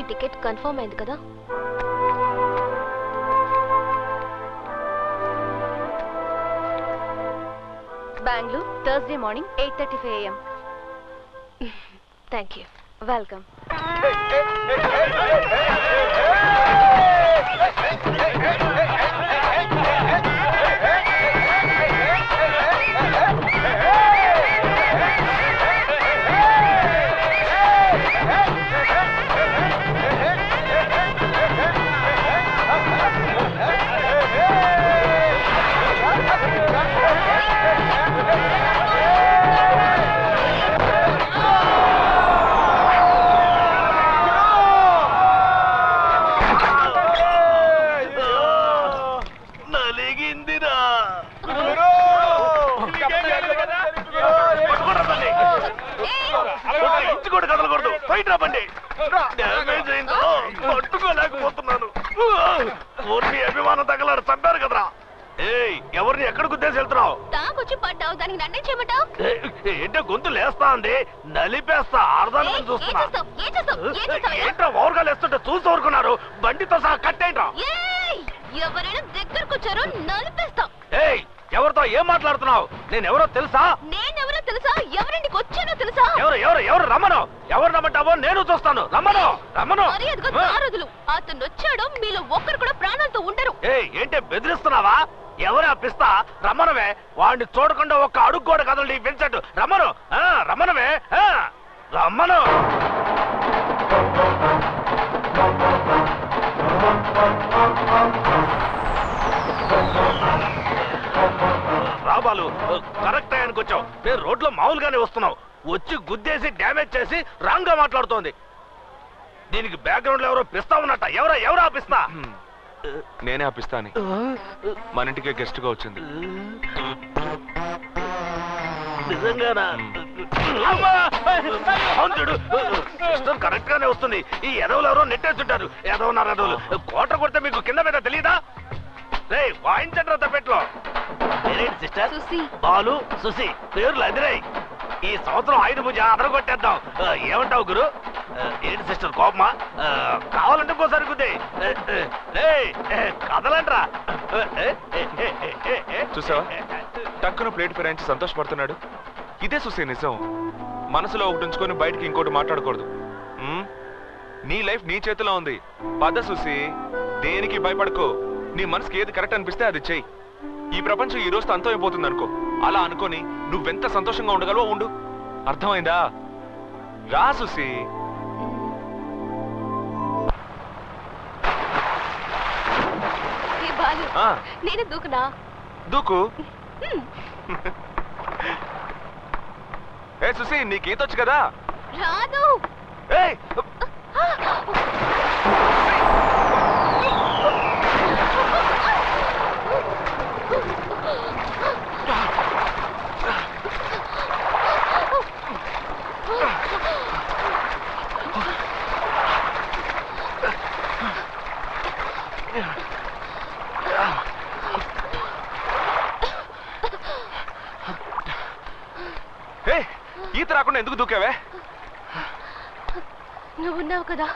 Ticket confirm అయింది కదా? Bengaluru Thursday morning 8:35 AM. Thank you. Welcome. పట్టుకోలేకపోతున్నాను. అభిమానం తగలాడు చంపారు కదరా. ఎవరిని ఎక్కడ గుద్దేసి వెళ్తున్నావు? తాకొచ్చి పడ్డావు, దానికి నన్నే చేయమంటావు? ఏంటో గొంతు లేస్తా అండి, నలిపేస్తా. అర్థాన్ని చూస్తున్నా. ఏంట్రా ఓవర్గా లేస్తుంటే చూసి ఊరుకున్నారు? బండితో సహా కట్టేంట్రా? ఎవరైనా దగ్గరకు వచ్చారో నలిపేస్తా. ఎవరితో ఏం మాట్లాడుతున్నావు? నేనెవరో తెలుసా? నేనెవరో తెలుసా? ఎవరింటికి వచ్చానో తెలుసా? ఎవరు ఎవరు ఎవరు? రమ్మను. ఎవరు రమ్మంటావో నేను చూస్తాను. రమ్మను రమ్మను. అతను వచ్చాడో మీలో ఒక్కరు కూడా ప్రాణాలతో ఉండరు. ఏంటి బెదిరిస్తున్నావా? ఎవరు అప్పిస్తా? రమ్మనవే. వాడిని చూడకుండా ఒక్క అడుగు కూడా కదలండి. విన్సెంట్ రమ్మను. రమ్మనవే. రమ్మను. రాబాలు కరెక్ట్ టైంకి వచ్చావు. నేను రోడ్లో మామూలుగానే వస్తున్నావు. వచ్చి గుద్దేసి డ్యామేజ్ చేసి రాంగ్ గా మాట్లాడుతోంది. దీనికి బ్యాక్గ్రౌండ్ లో ఎవరో పిస్తా ఉన్నట్ట. ఎవరో ఆపిస్తా? నేనే ఆపిస్తా అని మన ఇంటికే గెస్ట్ గా వచ్చింది. నిజంగానా? సిస్టర్ కరెక్ట్ గానే వస్తుంది. ఈ ఎదవులు ఎవరో నెట్టేస్తుంటారు. ఎదవున్నారు ఎదవులు. కోట కొడితే మీకు కింద మీద తెలీదా? రే వాయించండి తప్పెట్లో. నేనేంటి సిస్టర్? బాలు సుసి పేర్లు అదిరాయి. ఈ సంవత్సరం 5 పూజ అదరగొట్టేద్దాం. ఏమంటావు గురు? ఏంటి సిస్టర్ కోపమా? కావాలంటే ఇంకోసారి గుద్దే. కదలంట్రా. చూసావా టక్కున ప్లేట్ ఫిరాయించి సంతోషపడుతున్నాడు. ఇదే చూసే నిజం. మనసులో ఒకటి ఉంచుకొని బయటికి ఇంకోటి మాట్లాడకూడదు. నీ లైఫ్ నీ చేతిలో ఉంది. పద చూసి దేనికి భయపడుకో. నీ మనసుకి ఏది కరెక్ట్ అనిపిస్తే అది చెయ్యి. ఈ ప్రపంచం ఈ రోజుతో అంతం అయిపోతుంది అనుకో. అలా అనుకొని నువ్వెంత సంతోషంగా ఉండగలవో ఉండు. అర్థమైందా? రా సుసి. నేను దూకునా? దూకు. ఏ సుసి నీకు ఈతొచ్చు కదా? రాదు. ఈత రాకుండా ఎందుకు దూకావే? నువ్వున్నావు కదా.